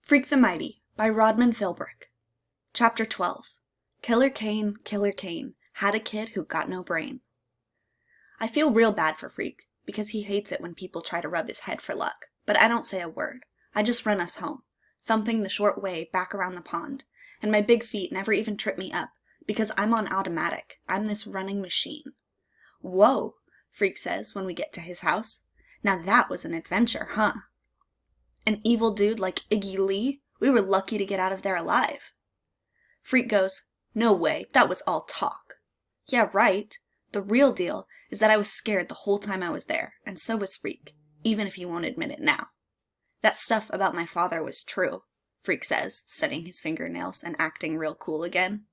Freak the Mighty by Rodman Philbrick. Chapter 12. Killer Kane, had a kid who got no brain. I feel real bad for Freak, because he hates it when people try to rub his head for luck, but I don't say a word. I just run us home, thumping the short way back around the pond, and my big feet never even trip me up, because I'm on automatic. I'm this running machine. Whoa, Freak says when we get to his house. Now that was an adventure, huh? An evil dude like Iggy Lee? We were lucky to get out of there alive. Freak goes, no way, that was all talk. Yeah, right. The real deal is that I was scared the whole time I was there, and so was Freak, even if he won't admit it now. That stuff about my father was true, Freak says, studying his fingernails and acting real cool again.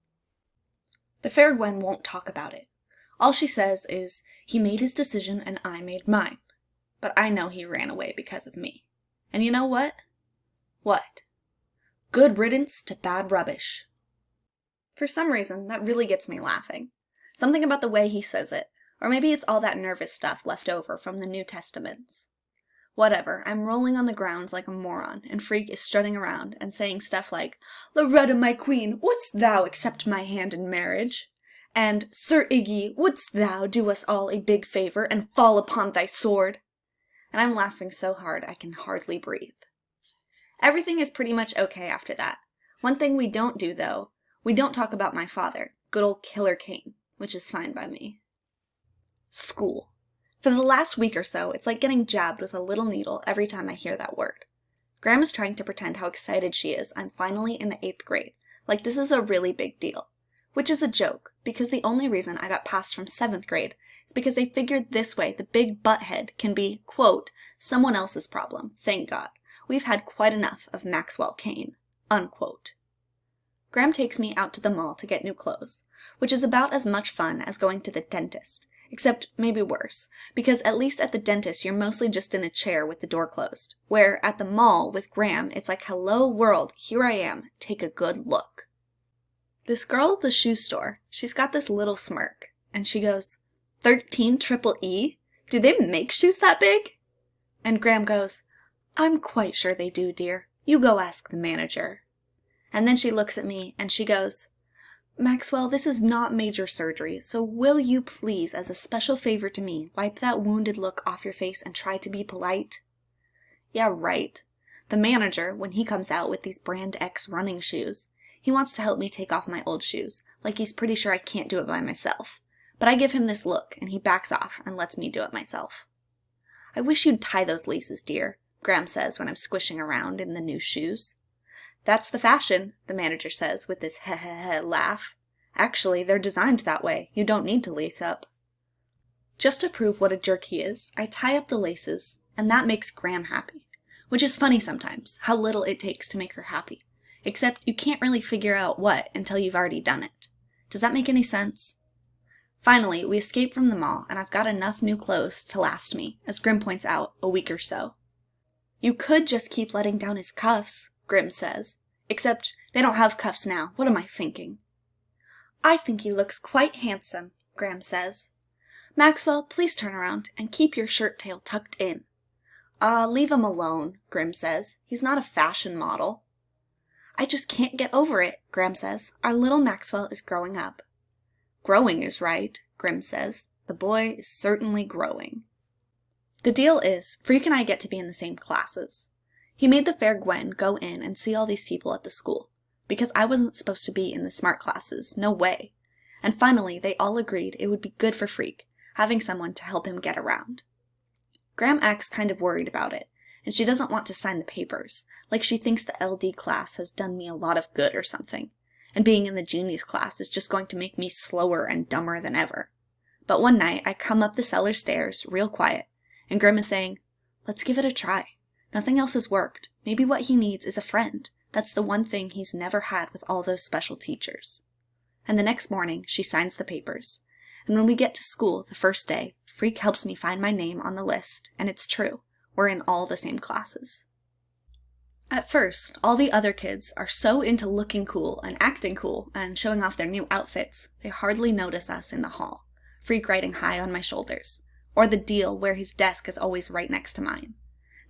The fair Gwen won't talk about it. All she says is, he made his decision and I made mine. But I know he ran away because of me. And you know what? What? Good riddance to bad rubbish. For some reason, that really gets me laughing. Something about the way he says it, or maybe it's all that nervous stuff left over from the New Testaments. Whatever, I'm rolling on the grounds like a moron, and Freak is strutting around and saying stuff like, Loretta, my queen, wouldst thou accept my hand in marriage? And, Sir Iggy, wouldst thou do us all a big favor and fall upon thy sword? And I'm laughing so hard I can hardly breathe. Everything is pretty much okay after that. One thing we don't do, though, we don't talk about my father, good old Killer Kane, which is fine by me. School. For the last week or so, it's like getting jabbed with a little needle every time I hear that word. Grandma's trying to pretend how excited she is I'm finally in the 8th grade, like this is a really big deal. Which is a joke, because the only reason I got passed from 7th grade is because they figured this way the big butthead can be, quote, someone else's problem, thank God. We've had quite enough of Maxwell Kane, unquote. Graham takes me out to the mall to get new clothes, which is about as much fun as going to the dentist, except maybe worse, because at least at the dentist you're mostly just in a chair with the door closed, where at the mall with Graham it's like, hello world, here I am, take a good look. This girl at the shoe store, she's got this little smirk, and she goes, 13 triple E? Do they make shoes that big? And Graham goes, I'm quite sure they do, dear. You go ask the manager. And then she looks at me, and she goes, Maxwell, this is not major surgery, so will you please, as a special favor to me, wipe that wounded look off your face and try to be polite? Yeah, right. The manager, when he comes out with these Brand X running shoes, he wants to help me take off my old shoes, like he's pretty sure I can't do it by myself. But I give him this look, and he backs off and lets me do it myself. I wish you'd tie those laces, dear, Graham says when I'm squishing around in the new shoes. That's the fashion, the manager says with this heh laugh. Actually, they're designed that way. You don't need to lace up. Just to prove what a jerk he is, I tie up the laces, and that makes Graham happy. Which is funny sometimes, how little it takes to make her happy. Except you can't really figure out what until you've already done it. Does that make any sense? Finally, we escape from the mall, and I've got enough new clothes to last me, as Grim points out, a week or so. You could just keep letting down his cuffs, Grim says. Except they don't have cuffs now. What am I thinking? I think he looks quite handsome, Graham says. Maxwell, please turn around and keep your shirt tail tucked in. Leave him alone, Grim says. He's not a fashion model. I just can't get over it, Graham says. Our little Maxwell is growing up. Growing is right, Grim says. The boy is certainly growing. The deal is, Freak and I get to be in the same classes. He made the fair Gwen go in and see all these people at the school, because I wasn't supposed to be in the smart classes, no way. And finally, they all agreed it would be good for Freak, having someone to help him get around. Graham acts kind of worried about it, and she doesn't want to sign the papers, like she thinks the LD class has done me a lot of good or something, and being in the Junies class is just going to make me slower and dumber than ever. But one night, I come up the cellar stairs, real quiet, and Graham is saying, let's give it a try. Nothing else has worked. Maybe what he needs is a friend. That's the one thing he's never had with all those special teachers. And the next morning, she signs the papers. And when we get to school the first day, Freak helps me find my name on the list, and it's true. We're in all the same classes. At first, all the other kids are so into looking cool and acting cool and showing off their new outfits, they hardly notice us in the hall, Freak riding high on my shoulders, or the deal where his desk is always right next to mine.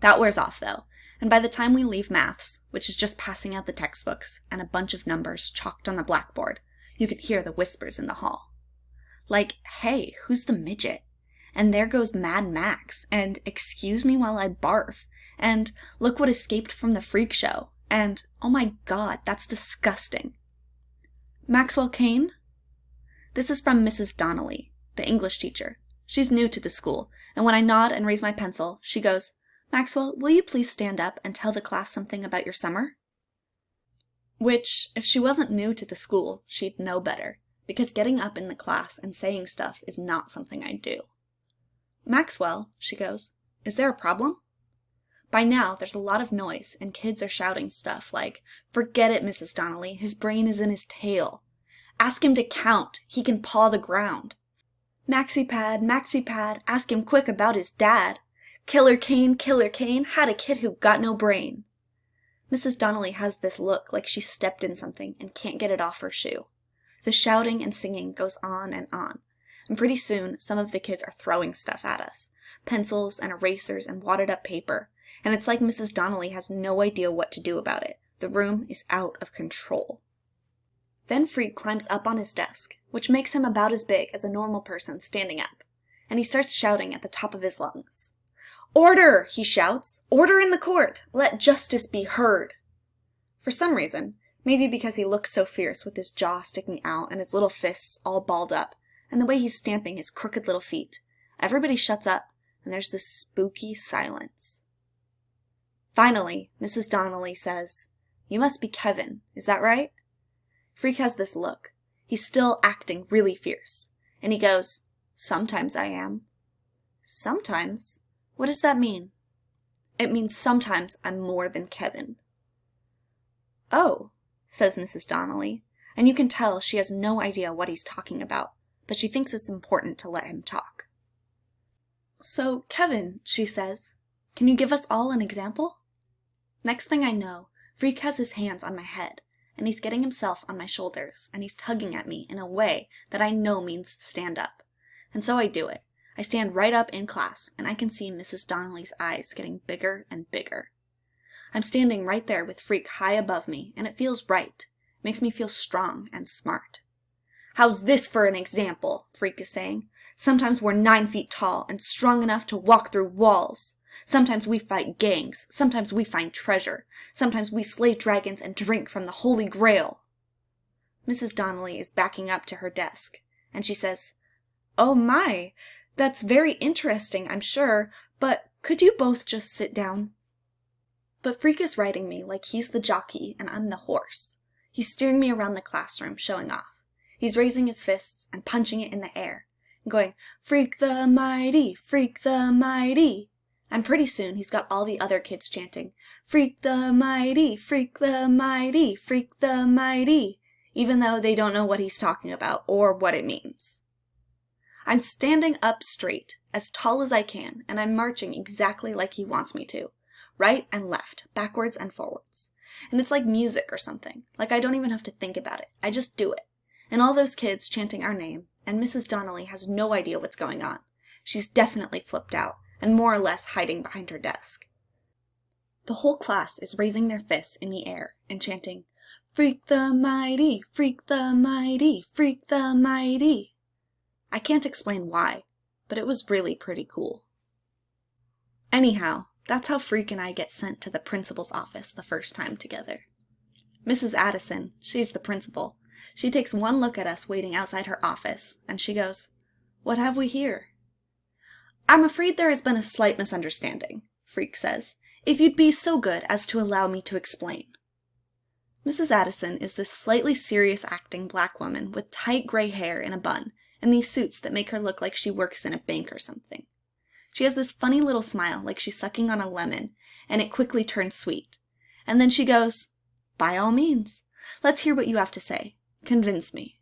That wears off, though, And by the time we leave maths, which is just passing out the textbooks and a bunch of numbers chalked on the blackboard, you can hear the whispers in the hall. Like, hey, who's the midget? And there goes Mad Max, and excuse me while I barf, and look what escaped from the freak show, and oh my god, that's disgusting. Maxwell Kane? This is from Mrs. Donnelly, the English teacher. She's new to the school, and when I nod and raise my pencil, she goes, Maxwell, will you please stand up and tell the class something about your summer? Which, if she wasn't new to the school, she'd know better, because getting up in the class and saying stuff is not something I do. Maxwell, she goes, is there a problem? By now, there's a lot of noise, and kids are shouting stuff like, forget it, Mrs. Donnelly, his brain is in his tail. Ask him to count, he can paw the ground. Maxie Pad, ask him quick about his dad. Killer Kane, had a kid who got no brain. Mrs. Donnelly has this look like she stepped in something and can't get it off her shoe. The shouting and singing goes on, and pretty soon some of the kids are throwing stuff at us. Pencils and erasers and wadded up paper, and it's like Mrs. Donnelly has no idea what to do about it. The room is out of control. Then Freak climbs up on his desk, which makes him about as big as a normal person standing up, and he starts shouting at the top of his lungs. Order, he shouts. Order in the court. Let justice be heard. For some reason, maybe because he looks so fierce with his jaw sticking out and his little fists all balled up, and the way he's stamping his crooked little feet, everybody shuts up, and there's this spooky silence. Finally, Mrs. Donnelly says, You must be Kevin, is that right? Freak has this look. He's still acting really fierce, and he goes, Sometimes I am. Sometimes? What does that mean? It means sometimes I'm more than Kevin. Oh, says Mrs. Donnelly, and you can tell she has no idea what he's talking about, but she thinks it's important to let him talk. So, Kevin, she says, can you give us all an example? Next thing I know, Freak has his hands on my head, and he's getting himself on my shoulders, and he's tugging at me in a way that I know means stand up. And so I do it. I stand right up in class, and I can see Mrs. Donnelly's eyes getting bigger and bigger. I'm standing right there with Freak high above me, and it feels right. It makes me feel strong and smart. How's this for an example? Freak is saying. Sometimes we're 9 feet tall and strong enough to walk through walls. Sometimes we fight gangs. Sometimes we find treasure. Sometimes we slay dragons and drink from the Holy Grail. Mrs. Donnelly is backing up to her desk, and she says, Oh my! That's very interesting, I'm sure, but could you both just sit down? But Freak is riding me like he's the jockey and I'm the horse. He's steering me around the classroom, showing off. He's raising his fists and punching it in the air, and going, Freak the mighty, Freak the mighty. And pretty soon he's got all the other kids chanting, Freak the mighty, Freak the mighty, Freak the mighty, even though they don't know what he's talking about or what it means. I'm standing up straight, as tall as I can, and I'm marching exactly like he wants me to. Right and left, backwards and forwards. And it's like music or something, like I don't even have to think about it. I just do it. And all those kids chanting our name, and Mrs. Donnelly has no idea what's going on. She's definitely flipped out, and more or less hiding behind her desk. The whole class is raising their fists in the air and chanting, Freak the mighty, Freak the mighty, Freak the mighty. I can't explain why, but it was really pretty cool. Anyhow, that's how Freak and I get sent to the principal's office the first time together. Mrs. Addison, she's the principal, she takes one look at us waiting outside her office, and she goes, What have we here? I'm afraid there has been a slight misunderstanding, Freak says, if you'd be so good as to allow me to explain. Mrs. Addison is this slightly serious-acting black woman with tight gray hair in a bun, and these suits that make her look like she works in a bank or something. She has this funny little smile like she's sucking on a lemon, and it quickly turns sweet. And then she goes, By all means, let's hear what you have to say. Convince me.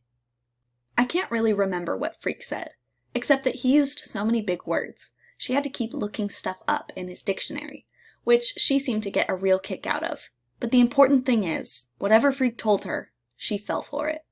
I can't really remember what Freak said, except that he used so many big words. She had to keep looking stuff up in his dictionary, which she seemed to get a real kick out of. But the important thing is, whatever Freak told her, she fell for it.